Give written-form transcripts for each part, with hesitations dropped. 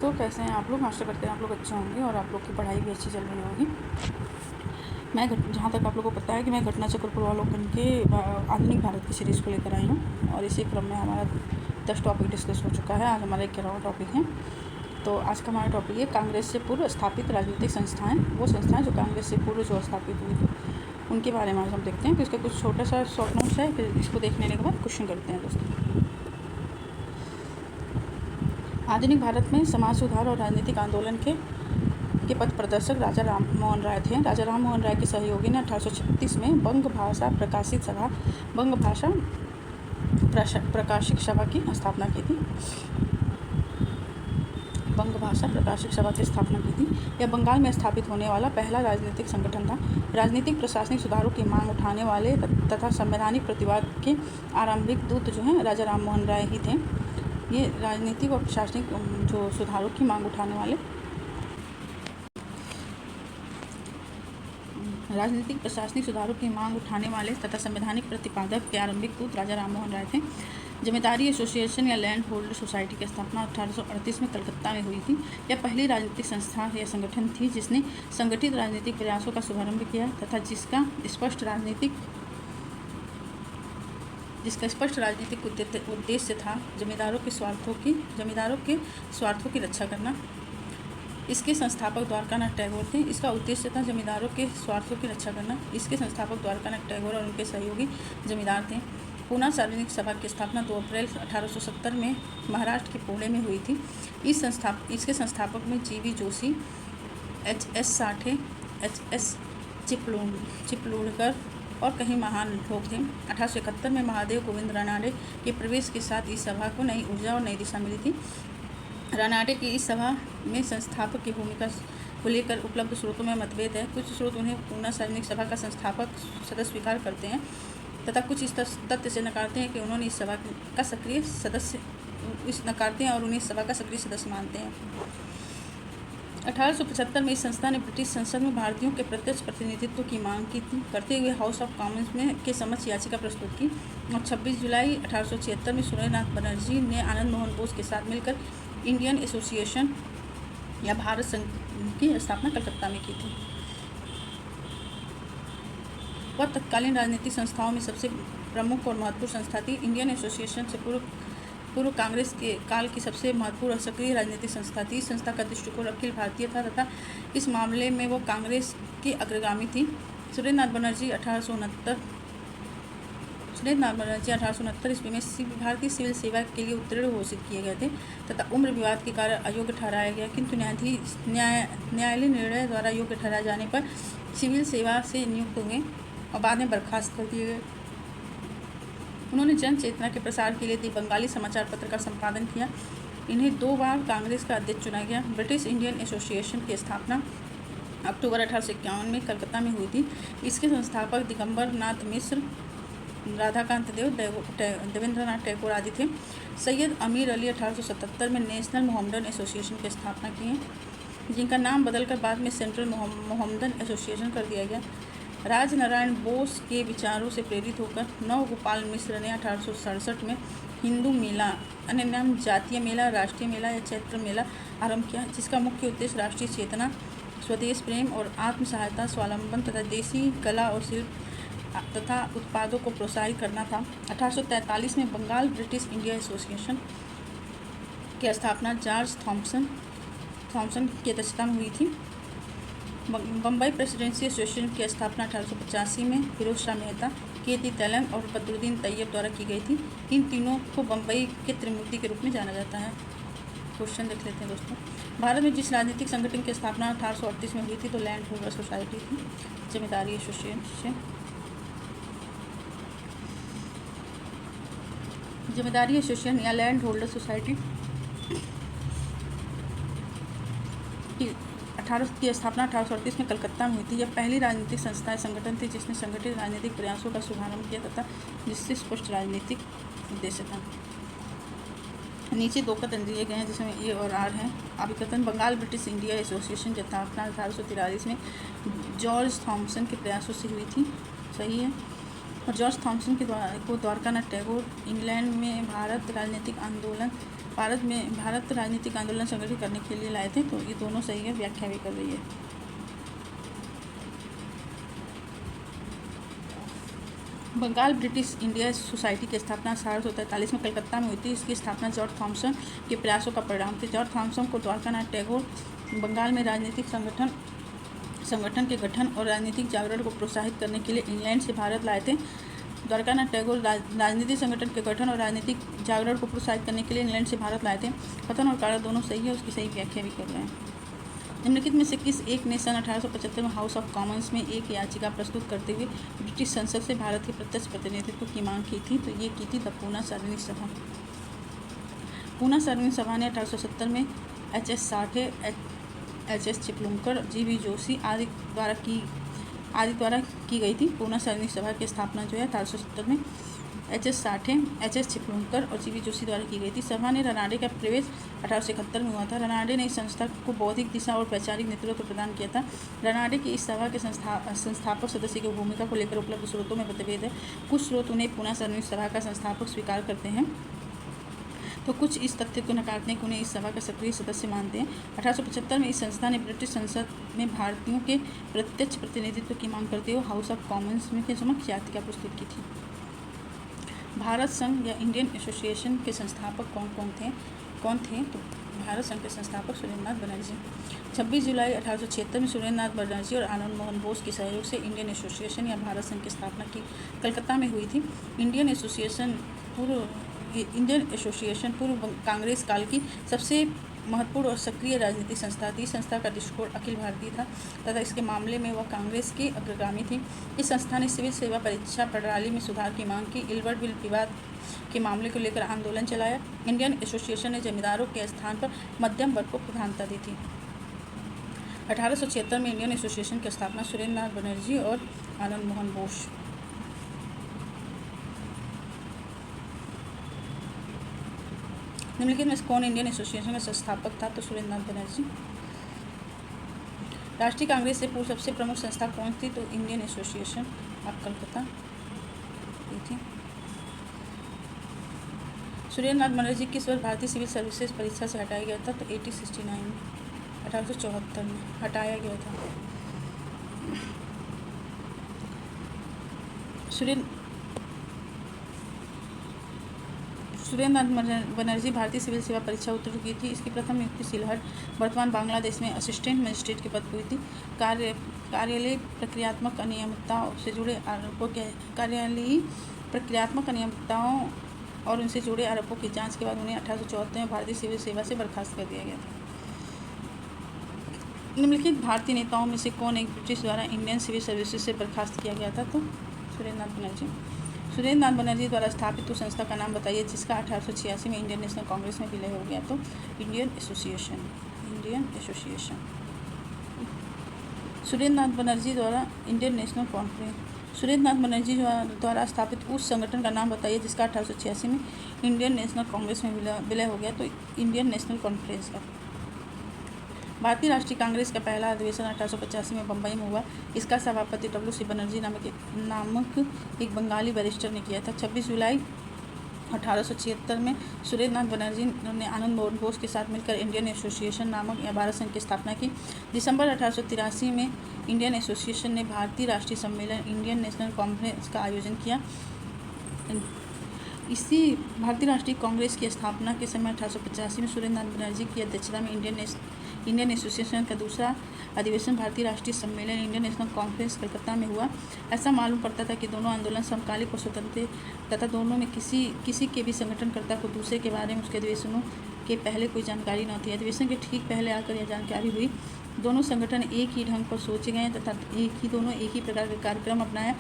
तो कैसे हैं आप लोग? आशा करते हैं आप लोग अच्छे होंगे और आप लोग की पढ़ाई भी अच्छी चल रही होगी। मैं जहाँ तक आप लोगों को पता है कि मैं घटना चक्र पूर्वावलोकन के आधुनिक भारत की सीरीज़ को लेकर आई हूँ और इसी क्रम में हमारा 10 टॉपिक डिस्कस हो चुका है। आज हमारा 11वां टॉपिक है। तो आज का हमारा टॉपिक है कांग्रेस से पूर्व स्थापित राजनीतिक संस्थाएँ, वो संस्थाएँ जो कांग्रेस से पूर्व जो स्थापित हुई थी उनके बारे में आज हम देखते हैं। तो इसका कुछ छोटा सा शॉर्ट नोट्स है, फिर इसको देखने के बाद क्वेश्चन करते हैं दोस्तों। आधुनिक भारत में समाज सुधार और राजनीतिक आंदोलन के पथ प्रदर्शक राजा राम मोहन राय थे। राजा राम मोहन राय के सहयोगी ने 1836 में बंग भाषा प्रकाशिक सभा की स्थापना की थी। बंग भाषा प्रकाशिक सभा की स्थापना की थी। यह बंगाल में स्थापित होने वाला पहला राजनीतिक संगठन था। राजनीतिक प्रशासनिक सुधारों की मांग उठाने वाले तथा संवैधानिक प्रतिवाद के आरंभिक दूत जो हैं राजा राम मोहन राय ही थे। ये राजनीतिक और प्रशासनिक जो सुधारों की मांग उठाने वाले राजनीतिक प्रशासनिक सुधारों की मांग उठाने वाले तथा संवैधानिक प्रतिपादक के आरंभिक दूत राजा राम मोहन राय थे। जमींदारी एसोसिएशन या लैंड होल्डर सोसाइटी की स्थापना 1838 में कलकत्ता में हुई थी। यह पहली राजनीतिक संस्था या संगठन थी जिसने संगठित राजनीतिक प्रयासों का शुभारंभ किया तथा जिसका स्पष्ट राजनीतिक उद्देश्य था जमींदारों के स्वार्थों की रक्षा करना। इसके संस्थापक द्वारकानाथ टैगोर थे। इसका उद्देश्य था जमींदारों के स्वार्थों की रक्षा करना। इसके संस्थापक द्वारकानाथ टैगोर और उनके सहयोगी जमींदार थे। पूना सार्वजनिक सभा की स्थापना 2 अप्रैल 1870 में महाराष्ट्र के पुणे में हुई थी। इसके संस्थापक में जीवी जोशी, H.S. साठे, H.S. चिपलूणकर और कई महान लोग थे। 1871 में महादेव गोविंद रानाडे के प्रवेश के साथ इस सभा को नई ऊर्जा और नई दिशा मिली थी। रानाडे की इस सभा में संस्थापक की भूमिका को लेकर उपलब्ध स्रोतों में मतभेद है। कुछ स्रोत उन्हें पूना सार्वजनिक सभा का संस्थापक सदस्य स्वीकार करते हैं तथा कुछ इस तथ्य से नकारते हैं कि उन्होंने इस सभा का सक्रिय सदस्य मानते हैं। 1875 में इस संस्था ने ब्रिटिश संसद में भारतीयों के प्रत्यक्ष प्रतिनिधित्व की मांग की थी करते हुए हाउस ऑफ कॉमन्स में के समक्ष याचिका प्रस्तुत की और 26 जुलाई 1876 में सुरेंद्रनाथ बनर्जी ने आनंद मोहन बोस के साथ मिलकर इंडियन एसोसिएशन या भारत संघ की स्थापना कलकत्ता में की थी। वह तत्कालीन राजनीतिक संस्थाओं में सबसे प्रमुख और महत्वपूर्ण संस्था थी। इंडियन एसोसिएशन से पूर्व कांग्रेस के काल की सबसे महत्वपूर्ण और सक्रिय राजनीतिक संस्था थी। इस संस्था का दृष्टिकोण अखिल भारतीय था तथा इस मामले में वो कांग्रेस की अग्रगामी थी। सुरेंद्रनाथ बनर्जी 1869 ईस्वी में भारतीय सिविल सेवा के लिए उत्तीर्ण घोषित किए गए थे तथा उम्र विवाद के कारण अयोग्य ठहराया गया, किंतु न्यायालय निर्णय द्वारा योग्य ठहराए जाने पर सिविल सेवा से नियुक्त हुए और बाद में बर्खास्त कर दिए गए। उन्होंने जन चेतना के प्रसार के लिए दी बंगाली समाचार पत्र का संपादन किया। इन्हें 2 बार कांग्रेस का अध्यक्ष चुना गया। ब्रिटिश इंडियन एसोसिएशन की स्थापना अक्टूबर 1851 में कलकत्ता में हुई थी। इसके संस्थापक दिगंबर नाथ मिश्र, राधाकांत देवेंद्रनाथ टैगोर आदि थे। सैयद अमीर अली 1877 में नेशनल मोहम्मदन एसोसिएशन की स्थापना की, जिनका नाम बदलकर बाद में सेंट्रल मोहम्मदन एसोसिएशन कर दिया गया। राजनारायण बोस के विचारों से प्रेरित होकर नवगोपाल मिश्र ने 1867 में हिंदू मेला, अन्य नाम जातीय मेला, राष्ट्रीय मेला या चैत्र मेला आरंभ किया, जिसका मुख्य उद्देश्य राष्ट्रीय चेतना, स्वदेश प्रेम और आत्म सहायता, स्वावलंबन तथा देसी कला और शिल्प तथा उत्पादों को प्रोत्साहित करना था। 1843 में बंगाल ब्रिटिश इंडिया एसोसिएशन की स्थापना जॉर्ज थॉमसन की अध्यक्षता में हुई थी। बम्बई प्रेसिडेंसी एसोसिएशन की स्थापना 1885 में फिरोज शाह मेहता, के.टी. तेलंग और बदरुद्दीन तैयब द्वारा की गई थी। इन तीनों को बम्बई के त्रिमूर्ति के रूप में जाना जाता है। क्वेश्चन देख लेते हैं दोस्तों। भारत में जिस राजनीतिक संगठन की स्थापना 1838 में हुई थी तो लैंड होल्डर सोसाइटी थी। जमींदारी एसोसिएशन या लैंड होल्डर सोसाइटी की स्थापना 1838 में कलकत्ता में हुई थी। यह पहली राजनीतिक संस्था या संगठन थी जिसने संगठित राजनीतिक प्रयासों का शुभारंभ किया तथा जिससे स्पष्ट राजनीतिक उद्देश्य था। नीचे 2 कथन दिए गए हैं जिसमें ए और आर हैं। अभिकथन बंगाल ब्रिटिश इंडिया एसोसिएशन की स्थापना 1843 में जॉर्ज थॉमसन के प्रयासों से हुई थी, सही है। और जॉर्ज थॉमसन को द्वारकानाथ टैगोर इंग्लैंड में भारत राजनीतिक आंदोलन भारत राजनीतिक आंदोलन संगठित करने के लिए लाए थे। तो ये दोनों सही है, व्याख्या भी कर रही है। बंगाल ब्रिटिश इंडिया सोसाइटी की स्थापना 1843 में कलकत्ता में हुई थी। इसकी स्थापना जॉर्ज थॉमसन के प्रयासों का परिणाम थी। जॉर्ज थॉमसन को द्वारकानाथ टैगोर बंगाल में राजनीतिक संगठन के गठन और राजनीतिक जागरण को प्रोत्साहित करने के लिए इंग्लैंड से भारत लाए थे। द्वारकानाथ टैगोर राजनीतिक संगठन के गठन और राजनीतिक जागरण को प्रोत्साहित करने के लिए इंग्लैंड से भारत लाए थे। कथन और कारण दोनों सही है, उसकी सही व्याख्या भी कर रहे हैं। निम्नलिखित में से किस एक ने सन 1875 में हाउस ऑफ कॉमन्स में एक याचिका प्रस्तुत करते हुए ब्रिटिश संसद से भारत के प्रत्यक्ष प्रतिनिधित्व की मांग की थी? तो ये की थी द पूना सार्वजनिक सभा। पूना सार्वजनिक सभा ने 1870 में HS Sathe, HS Chiplunkar, GB Joshi आदि द्वारा की गई थी। पूना सार्वजनिक सभा की स्थापना जो है 1870 में HS साठे, HS चिपलुंकर और GB जोशी द्वारा की गई थी। सभा ने रनाडे का प्रवेश 1871 में हुआ था। रनाडे ने इस संस्था को बौद्धिक दिशा और वैचारिक नेतृत्व प्रदान किया था। रनाडे की इस सभा के संस्थापक सदस्य की भूमिका को लेकर उपलब्ध स्रोतों में मतभेद है। कुछ स्रोत उन्हें पूना सार्वजनिक सभा का संस्थापक स्वीकार करते हैं, तो कुछ इस तथ्य को नकारते हैं कि उन्हें इस सभा का सक्रिय सदस्य मानते हैं। 1875 में इस संस्था ने ब्रिटिश संसद में भारतीयों के प्रत्यक्ष प्रतिनिधित्व की मांग करते हुए हाउस ऑफ कॉमन्स में के समक्ष याचिका प्रस्तुत की थी। भारत संघ या इंडियन एसोसिएशन के संस्थापक कौन थे? तो भारत संघ के संस्थापक सुरेंद्रनाथ बनर्जी। 26 जुलाई 1876 में सुरेंद्रनाथ बनर्जी और आनंद मोहन बोस के सहयोग से इंडियन एसोसिएशन या भारत संघ की स्थापना की कलकत्ता में हुई थी। इंडियन एसोसिएशन पूर्व कांग्रेस काल की सबसे महत्वपूर्ण और सक्रिय राजनीतिक संस्था थी। संस्था का दृष्टिकोण अखिल भारतीय था तथा इसके मामले में वह कांग्रेस के अग्रगामी थी। इस संस्था ने सिविल सेवा परीक्षा प्रणाली में सुधार की मांग की। इल्बर्ट बिल विवाद के मामले को लेकर आंदोलन चलाया। इंडियन एसोसिएशन ने जमींदारों के स्थान पर मध्यम वर्ग को प्रधानता दी थी। 1876 में इंडियन एसोसिएशन की स्थापना सुरेंद्रनाथ बनर्जी और आनंद मोहन बोस। निम्नलिखित में कौन इंडियन एसोसिएशन का संस्थापक था? तो सुरेंद्रनाथ बनर्जी। राष्ट्रीय कांग्रेस से पूर्व सबसे प्रमुख संस्था कौन थी? तो इंडियन एसोसिएशन ऑफ कलकत्ता थी। सुरेंद्रनाथ बनर्जी किस वर्ष भारतीय सिविल सर्विसेज परीक्षा से हटाया गया था? तो 1869 में, 1874 में हटाया गया था। सुरेंद्रनाथ बनर्जी भारतीय सिविल सेवा परीक्षा उत्तीर्ण की थी। इसकी प्रथम नियुक्ति सिलहट वर्तमान बांग्लादेश में असिस्टेंट मजिस्ट्रेट के पद पर हुई थी। कार्यालयीय प्रक्रियात्मक अनियमितताओं से जुड़े और उनसे जुड़े आरोपों की जांच के बाद उन्हें 1874 में भारतीय सिविल सेवा से बर्खास्त कर दिया गया था। निम्नलिखित भारतीय नेताओं में से कौन एक ब्रिटिश द्वारा इंडियन सिविल सर्विसेज से बर्खास्त किया गया था? तो सुरेंद्रनाथ बनर्जी। सुरेंद्रनाथ बनर्जी द्वारा स्थापित उस संस्था का नाम बताइए जिसका 1886 में इंडियन नेशनल कांग्रेस में विलय हो गया? तो इंडियन एसोसिएशन। सुरेंद्रनाथ बनर्जी द्वारा Indian national conference. Surendranath Banerjee द्वारा स्थापित उस संगठन का नाम बताइए जिसका 1886 में इंडियन नेशनल कांग्रेस में विलय हो गया? तो इंडियन नेशनल कॉन्फ्रेंस का। भारतीय राष्ट्रीय कांग्रेस का पहला अधिवेशन 1885 में बम्बई में हुआ। इसका सभापति WC बनर्जी नामक एक बंगाली बैरिस्टर ने किया था। 26 जुलाई 1876 में सुरेंद्रनाथ बनर्जी ने आनंद मोहन बोस के साथ मिलकर इंडियन एसोसिएशन नामक या भारत संघ की स्थापना की। दिसंबर 1883 में इंडियन एसोसिएशन ने भारतीय राष्ट्रीय सम्मेलन इंडियन नेशनल कॉन्फ्रेंस का आयोजन किया। इसी भारतीय राष्ट्रीय कांग्रेस की स्थापना के समय 1885 में सुरेंद्रनाथ बनर्जी की अध्यक्षता में इंडियन एसोसिएशन का दूसरा अधिवेशन भारतीय राष्ट्रीय सम्मेलन इंडियन नेशनल कॉन्फ्रेंस कलकत्ता में हुआ। ऐसा मालूम पड़ता था कि दोनों आंदोलन समकालिक और स्वतंत्र तथा दोनों में किसी के भी संगठनकर्ता को दूसरे के बारे में उसके अधिवेशनों के पहले कोई जानकारी न थी। अधिवेशन के ठीक पहले आकर यह जानकारी हुई। दोनों संगठन एक ही ढंग पर सोचे गए तथा दोनों एक ही प्रकार के कार्यक्रम अपनाया।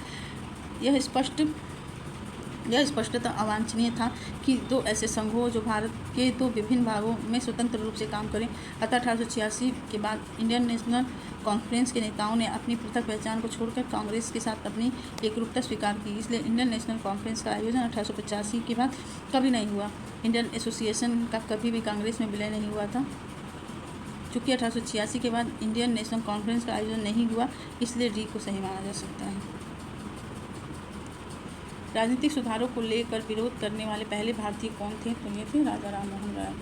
यह स्पष्टतः अवांछनीय था कि दो ऐसे संघ हो जो भारत के दो विभिन्न भागों में स्वतंत्र रूप से काम करें। अतः 1886 के बाद इंडियन नेशनल कॉन्फ्रेंस के नेताओं ने अपनी पृथक पहचान को छोड़कर कांग्रेस के साथ अपनी एकरूपता स्वीकार की। इसलिए इंडियन नेशनल कॉन्फ्रेंस का आयोजन 1885 के बाद कभी नहीं हुआ। इंडियन एसोसिएशन का कभी भी कांग्रेस में विलय नहीं हुआ था। चूँकि 1886 के बाद इंडियन नेशनल कॉन्फ्रेंस का आयोजन नहीं हुआ, इसलिए डी को सही माना जा सकता है। राजनीतिक सुधारों को लेकर विरोध करने वाले पहले भारतीय कौन थे? तो ये थे राजा राम मोहन राय।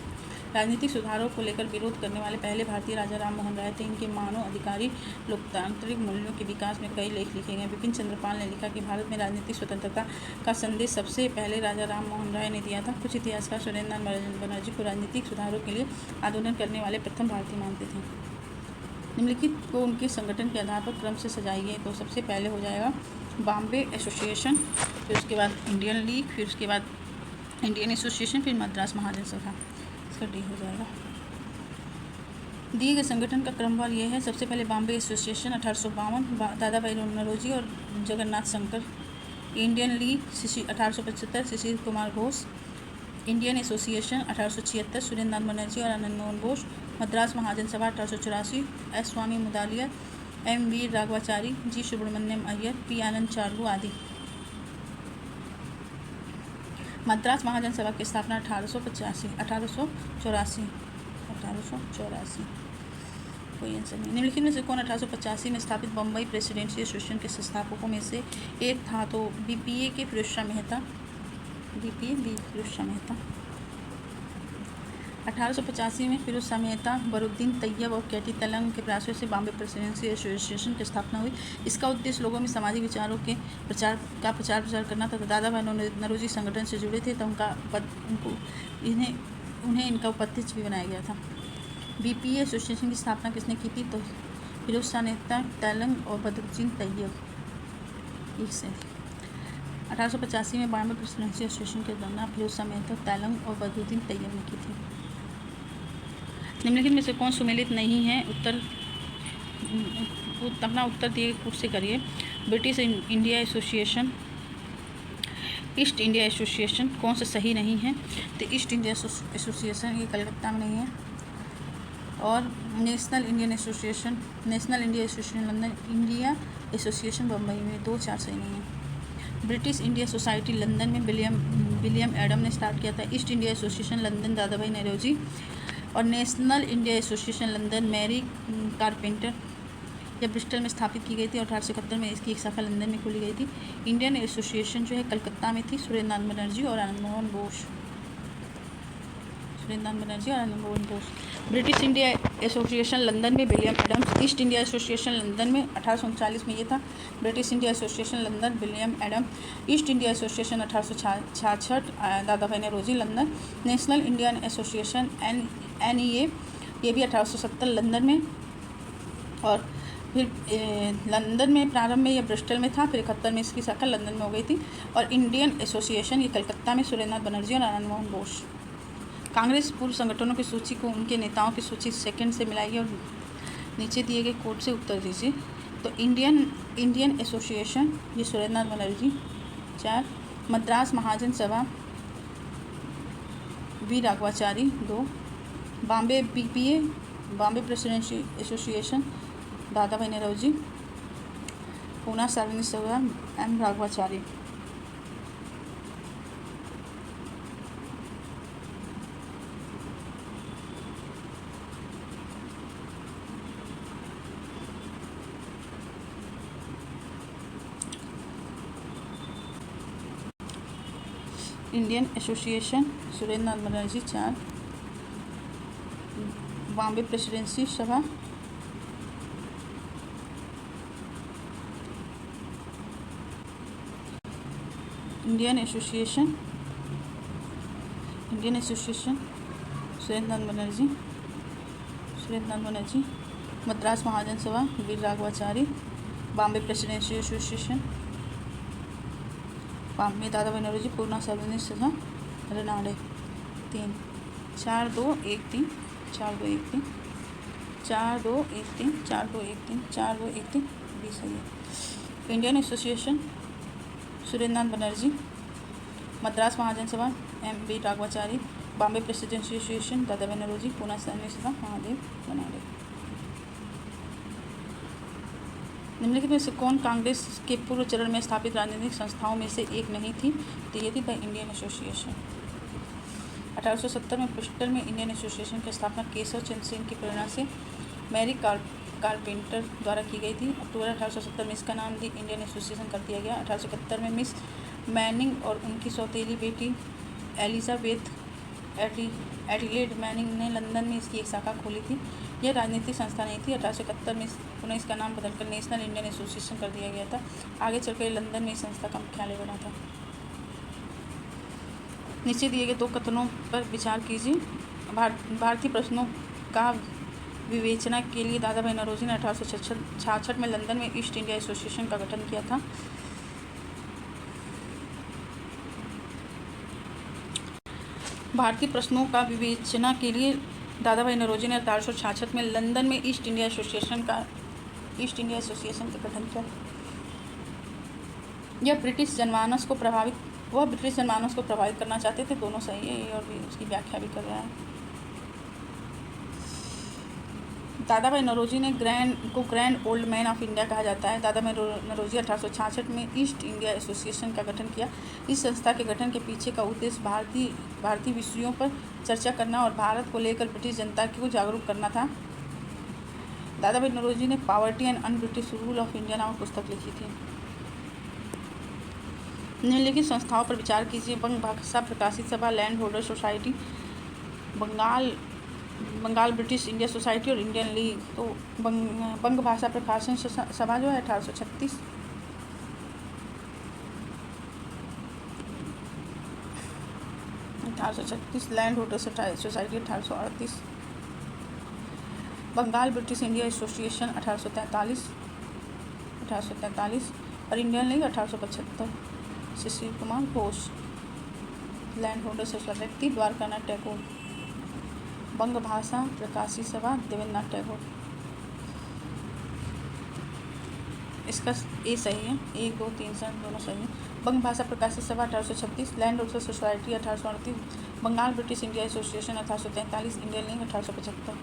राजनीतिक सुधारों को लेकर विरोध करने वाले पहले भारतीय राजा राम मोहन राय थे। इनके मानव अधिकारी लोकतांत्रिक मूल्यों के विकास में कई लेख लिखे गए। विपिन चंद्र पाल ने लिखा कि भारत में राजनीतिक स्वतंत्रता का संदेश सबसे पहले राजा राम मोहन राय ने दिया था। कुछ इतिहासकार सुरेंद्रनाथ बनर्जी को राजनीतिक सुधारों के लिए आंदोलन करने वाले प्रथम भारतीय मानते थे। निम्नलिखित को उनके संगठन के आधार पर क्रम से सजाइए। तो सबसे पहले हो जाएगा बॉम्बे एसोसिएशन, फिर उसके बाद इंडियन लीग, फिर उसके बाद इंडियन एसोसिएशन, फिर मद्रास महाजन सभा। इसका डी हो जाएगा। दिए गए संगठन का क्रमवार यह है। सबसे पहले बॉम्बे एसोसिएशन 1852, दादा भाई नौरोजी और Jagannath Shankar. Indian league 1875, Shishir Kumar Ghosh. Indian Association 1876, Surendranath Banerjee और Anand Mohan Bose. Madras Mahajan Sabha 1884, S Swami Mudaliar, M V Raghavachari, G Subramaniam Iyer, P Anand Charlu आदि। मद्रास महाजन सभा की स्थापना 1884 कोई आंसर नहीं। निम्नलिखित में से कौन 1885 में स्थापित बम्बई प्रेसिडेंसी एसोसिएशन के संस्थापकों में से एक था? तो बीपीए के फिरोज शाह मेहता। 1885 में फिरोज शाह मेहता, बरुद्दीन तैयब और कैटी तलंग के प्रयासों से बॉम्बे प्रेसिडेंसी एसोसिएशन की स्थापना हुई। इसका उद्देश्य लोगों में सामाजिक विचारों के प्रचार करना था। दादा भाई नौरोजी संगठन से जुड़े थे तो उन्हें इनका उपाध्यक्ष भी बनाया गया था। बीपीए एसोसिएशन की स्थापना किसने की थी? तो फिरोज शाह मेहता, तलंग और बदरुद्दीन तैयब। एक से 1885 में बॉम्बे प्रेसिडेंसी एसोसिएशन की स्थापना फिरोज शाह मेहता, तलंग और बदरुद्दीन तैयब ने की थी। निम्नलिखित में से कौन सुमेलित नहीं है? अपना उत्तर दिए खुद से करिए। British India association, east India association कौन सा सही नहीं है? तो ईस्ट इंडिया एसोसिएशन ये कलकत्ता में नहीं है। और national India association London, India association Bombay में, 2-4 सही नहीं है। ब्रिटिश इंडिया सोसाइटी लंदन में विलियम एडम ने स्टार्ट किया था। ईस्ट इंडिया एसोसिएशन लंदन दादा भाई नौरोजी और national India association London Mary Carpenter या ब्रिस्टल में स्थापित की गई थी और 1871 में इसकी एक शाखा लंदन में खोली गई थी। इंडियन एसोसिएशन जो है कलकत्ता में थी, सुरेंद्रनाथ बनर्जी और Anand Mohan Bose. British India association London में William Adams. East India association London में 1839 में ये था। British India association London William Adam. East India Association 1866 Dadabhai Naoroji London. National Indian Association NEA ये भी 1870 लंदन में और फिर लंदन में प्रारंभ में या ब्रिस्टल में था, फिर 71 में इसकी शाखा लंदन में हो गई थी। और इंडियन एसोसिएशन ये कलकत्ता में सुरेंद्रनाथ बनर्जी और आनंद मोहन बोस। कांग्रेस पूर्व संगठनों की सूची को उनके नेताओं की सूची सेकंड से मिलाइए और नीचे दिए गए कोड से उत्तर दीजिए। तो इंडियन एसोसिएशन ये Surendranath Banerjee 4, Madras Mahajan Sabha V Raghavachari 2, Bombay BPA Bombay presidency association Dadabhai Naoroji, Poona Sarvajanik Sabha M Raghavachari. Indian association Surendranath Banerjee 4, Bombay presidency Sabha Indian association Surendranath Banerjee, Madras Mahajan Sabha Veer Raghavachari, Bombay presidency association Bombay Dadabhai Naoroji, Poona Sarvajanik सभा रनाड़े 3, 4 2 1 3 4 2 1 3 4 2 1 3 4 2 1 3 4 2 1 3 20 है। इंडियन एसोसिएशन सुरेंद्रनाथ बनर्जी, मद्रास महाजन सभा M V Raghavachari, Bombay presidency association Dadabhai Naoroji, Poona Sarvajanik सभा महादेव बनाड़े। निम्नलिखित में से कौन कांग्रेस के पूर्व चरण में स्थापित राजनीतिक संस्थाओं में से एक नहीं थी? तो ये थी द इंडियन एसोसिएशन। 1870 में ब्रिस्टल में इंडियन एसोसिएशन की स्थापना केशव चंद्र सेन की प्रेरणा से मैरी कारपेंटर द्वारा की गई थी। अक्टूबर 1870 में इसका नाम दी इंडियन एसोसिएशन कर दिया गया। 1871 में मिस मैनिंग और उनकी सौतेली बेटी एलिजाबेथ एडिलेड मैनिंग ने लंदन में इसकी एक शाखा खोली थी। यह राजनीतिक संस्था नहीं थी। 1871 में पुनः इसका नाम बदलकर नेशनल इंडियन एसोसिएशन कर दिया गया था। आगे चलकर लंदन में इस संस्था का मुख्यालय बना था। नीचे दिए गए 2 कथनों पर विचार कीजिए। भारतीय प्रश्नों का विवेचना के लिए दादा भाई नौरोजी ने 1866 में लंदन में ईस्ट इंडिया एसोसिएशन का गठन किया था। भारतीय प्रश्नों का विवेचना के लिए दादा भाई नौरोजी ने 1866 में लंदन में ईस्ट इंडिया एसोसिएशन का गठन किया। वह ब्रिटिश जनमानस को प्रभावित करना चाहते थे। दोनों सही है, ये और भी उसकी व्याख्या भी कर रहा है। दादा भाई नौरोजी ने grand old man of India कहा जाता है। दादा भाई नौरोजी 1866 में ईस्ट इंडिया एसोसिएशन का गठन किया। इस संस्था के गठन के पीछे का उद्देश्य भारतीय विषयों पर चर्चा करना और भारत को लेकर ब्रिटिश जनता को जागरूक करना था। दादा भाई नौरोजी ने poverty and un British rule of India नामक पुस्तक लिखी थी। निम्नलिखित संस्थाओं पर विचार कीजिए। बंग Bhasha Prakashit Sabha, land holder society, Bengal British India society और इंडियन लीग। तो बंग भाषा प्रकाशन सभा जो है 1836, land holder society 1838, Bengal British India association 1843 और Indian league 1875। Sushil Kumar Ghosh, land holder society Dwarkanath Tagore, Banga Bhasha Prakashit सभा देवेंद्रनाथ टैगोर। इसका ए सही है, 1, 2, 3 से दोनों सही है। बंग Bhasha Prakashit Sabha 1836, land holder society 1838, Bengal British India association 1843, Indian league 1875।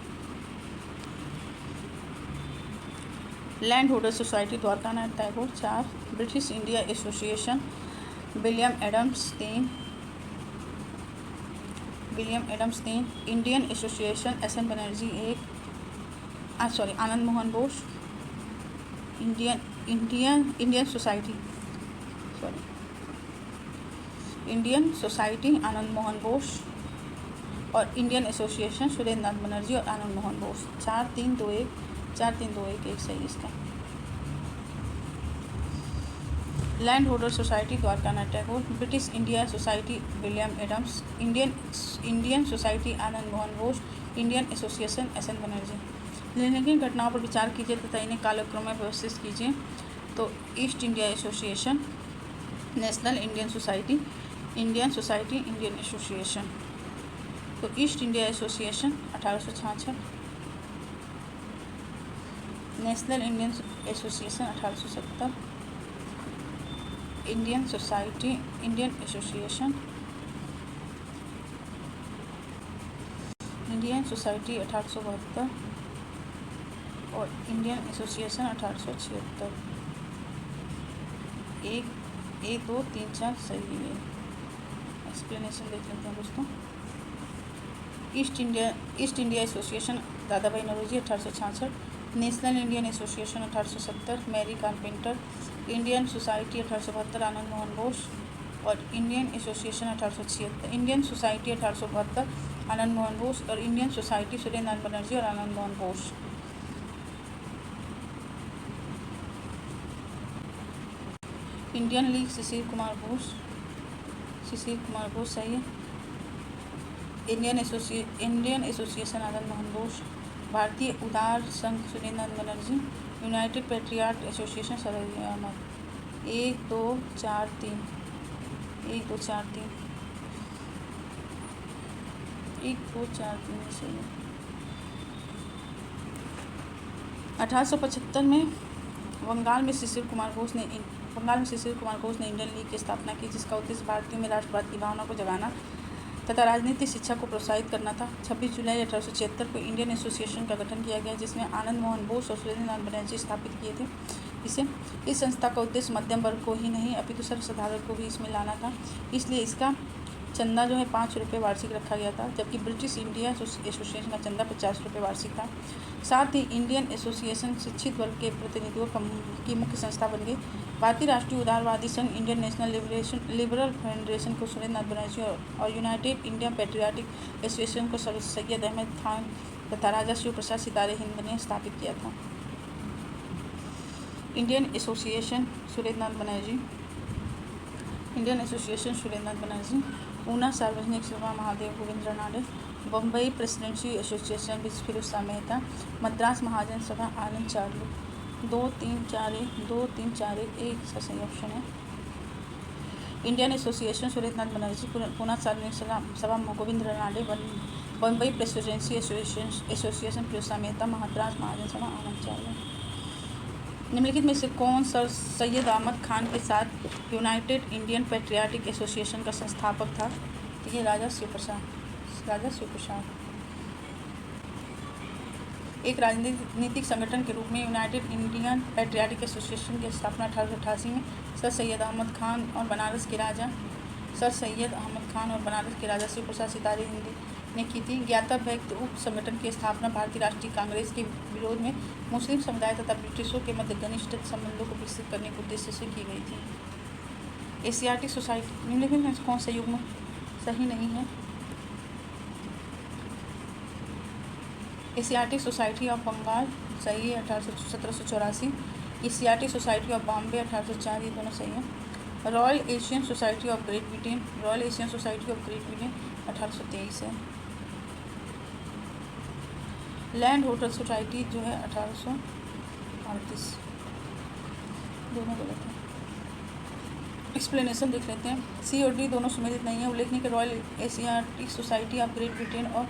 Land holder society Dwarkanath Tagore. 4, British India association William Adams 3, Indian association SN Banerjee 1, Anand Mohan Bose, Indian society Anand Mohan Bose और इंडियन एसोसिएशन सुरेंद्र नाथ बनर्जी और आनंद मोहन बोस। 4, 3, 2, 1, 1 सही इसका। Land holder society Dwarkanath Tagore, British India society William Adams, Indian society Anand Mohan Bose, Indian association SN Banerjee. निम्नलिखित घटनाओं पर विचार कीजिए तथा इन्हें कालक्रम में व्यवस्थित कीजिए। तो East India Association, National Indian Society, Indian Society, Indian Association. तो East India Association 1866, National Indian Association 1870, Indian Society, Indian Association, Indian Society 1872 और इंडियन एसोसिएशन 1876। 1, 2, 3, 4 सही है। एक्सप्लेनेशन देख लेते हैं दोस्तों। East India Association Dadabhai Naoroji 1866, National Indian Association 1870 Mary Carpenter, Indian Society 1872 Anand Mohan Bose और Indian Association 1876। Indian Society 1872 Anand Mohan Bose और इंडियन सोसाइटी सुरेंद्र नाथ बनर्जी और आनंद मोहन बोस। इंडियन लीग सुशील कुमार बोस सही है। इंडियन एसोसिएशन आनंद मोहन बोस, भारतीय उदार संघ सुरेंद्र नाथ Banerjee, United Patriotic Association Sarojini Ahmad. 1, 2, 4, 3 सही है। 1875 में बंगाल में सुशील कुमार घोष ने इंडियन लीग की स्थापना की, जिसका उद्देश्य भारतीयों में राष्ट्रवाद की भावना को जगाना तथा राजनीतिक शिक्षा को प्रोत्साहित करना था। 26 जुलाई 1876 को इंडियन एसोसिएशन का गठन किया गया, जिसमें आनंद मोहन बोस और सुरेंद्र नाथ बनर्जी स्थापित किए थे। इस संस्था का उद्देश्य मध्यम वर्ग को ही नहीं अपितु सर्वसाधारण को भी इसमें लाना था। इसलिए इसका चंदा जो है 5 रुपये वार्षिक रखा गया था, जबकि ब्रिटिश इंडिया एसोसिएशन का चंदा 50 रुपये वार्षिक था। साथ ही इंडियन एसोसिएशन शिक्षित वर्ग के प्रतिनिधियों की मुख्य संस्था बन गई। भारतीय राष्ट्रीय उदारवादी संघ इंडियन नेशनल लिबरल फेडरेशन को सुरेंद्र नाथ बनर्जी और यूनाइटेड इंडिया पैट्रियाटिक एसोसिएशन को सर सैयद अहमद खान तथा राजा शिव प्रसाद सितारे हिंद ने स्थापित किया था। इंडियन एसोसिएशन सुरेंद्र नाथ बनर्जी, पूना सार्वजनिक सभा महादेव गोविंद रानडे, बम्बई प्रेसिडेंसी एसोसिएशन फिरोज मेहता, मद्रास महाजन सभा आनंद चार्लू। 2 3 4 1 इसका सही ऑप्शन है। इंडियन एसोसिएशन सुरेंद्र नाथ बनर्जी, पूना सार्वजनिक सभा गोविंद रानडे, बम्बई प्रेसिडेंसी एसोसिएशन फिरोज मेहता, मद्रास महाजन सभा आनंद चार्लू। निम्नलिखित में से कौन सर सैयद अहमद खान के साथ यूनाइटेड इंडियन पैट्रियाटिक एसोसिएशन का संस्थापक था? तो ये राजा शिव प्रसाद। एक राजनीतिक संगठन के रूप में यूनाइटेड इंडियन पैट्रियाटिक एसोसिएशन की स्थापना 1888 में सर सैयद अहमद खान और बनारस के राजा शिव प्रसाद सितारे हिंद ने की थी। ज्ञातव्य है कि उक्त संगठन की स्थापना भारतीय राष्ट्रीय कांग्रेस के विरोध में मुस्लिम समुदाय तथा ब्रिटिशों के मध्य घनिष्ठ संबंधों को विकसित करने के उद्देश्य से की गई थी। एशियाटिक सोसाइटी, निम्नलिखित में कौन सा युग्म सही नहीं है? एशियाटिक सोसाइटी ऑफ बंगाल सही है, 1784। एशियाटिक सोसाइटी ऑफ बॉम्बे 1804, ये दोनों सही है। Royal Asian society of great Britain 1823 है। लैंड होटल सोसाइटी जो है 1838, दोनों गलत है। एक्सप्लेनेशन देख लेते हैं। सी और डी दोनों सुमेलित नहीं है। उल्लेखनीय कि royal asiatic society of great Britain और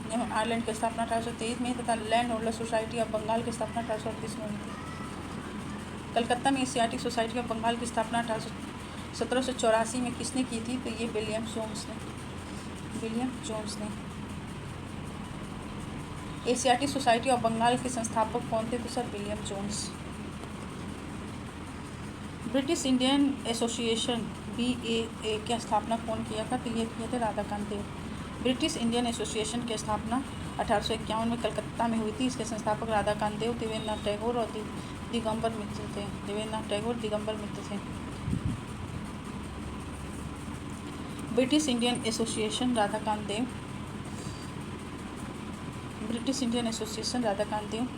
आयरलैंड की स्थापना 1823 में तथा land holder society of Bengal की स्थापना 1838 में हुई थी। कलकत्ता में एशियाटिक सोसाइटी ऑफ बंगाल की स्थापना 1784 में किसने की थी? तो ये विलियम जोन्स ने। एशियाटिक सोसाइटी ऑफ बंगाल के संस्थापक कौन थे? तो sir William Jones. British Indian association BAA की स्थापना कौन किया था? तो ये किए थे राधाकांत देव। ब्रिटिश इंडियन एसोसिएशन की स्थापना 1851 में कलकत्ता में हुई थी। इसके संस्थापक राधाकांत देव, देवेंद्रनाथ टैगोर और दिगंबर मित्र थे। British Indian association Radhakant Dev.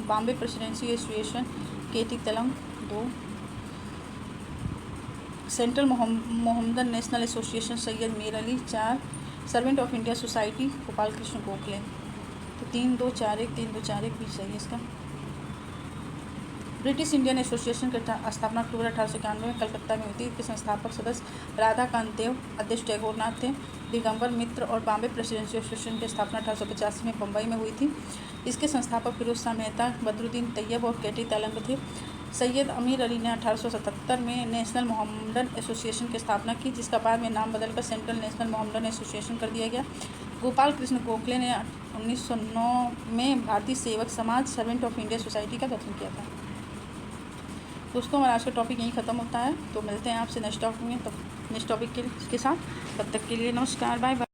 Bombay presidency association KT Telang 2। Central Mohammedan national association Syed Mir Ali 4। Servant of India society Gopal Krishna Gokhale. तो 3-2-4-1 भी सही है इसका। ब्रिटिश इंडियन एसोसिएशन की स्थापना अक्टूबर 1891 में कलकत्ता में हुई थी। इसके संस्थापक सदस्य राधाकांत देव, अध्यक्ष टैगोर नाथ थे, दिगंबर मित्र और बॉम्बे प्रेसिडेंसी एसोसिएशन की स्थापना 1885 में बम्बई में हुई थी। इसके संस्थापक फिरोज शाह मेहता, बदरुद्दीन तैयब और KT तेलंग थे। सैयद अमीर अली ने 1877 में नेशनल मोहम्मदन एसोसिएशन की स्थापना की, जिसका बाद में नाम बदलकर सेंट्रल नेशनल मोहम्मदन एसोसिएशन कर दिया गया। गोपाल कृष्ण गोखले ने 1909 में भारतीय सेवक समाज सर्वेंट ऑफ इंडिया सोसाइटी का गठन किया था। दोस्तों, हमारा आज का टॉपिक यहीं ख़त्म होता है। तो मिलते हैं आपसे नेक्स्ट टॉपिक के साथ। तब तक के लिए नमस्कार, बाय बाय।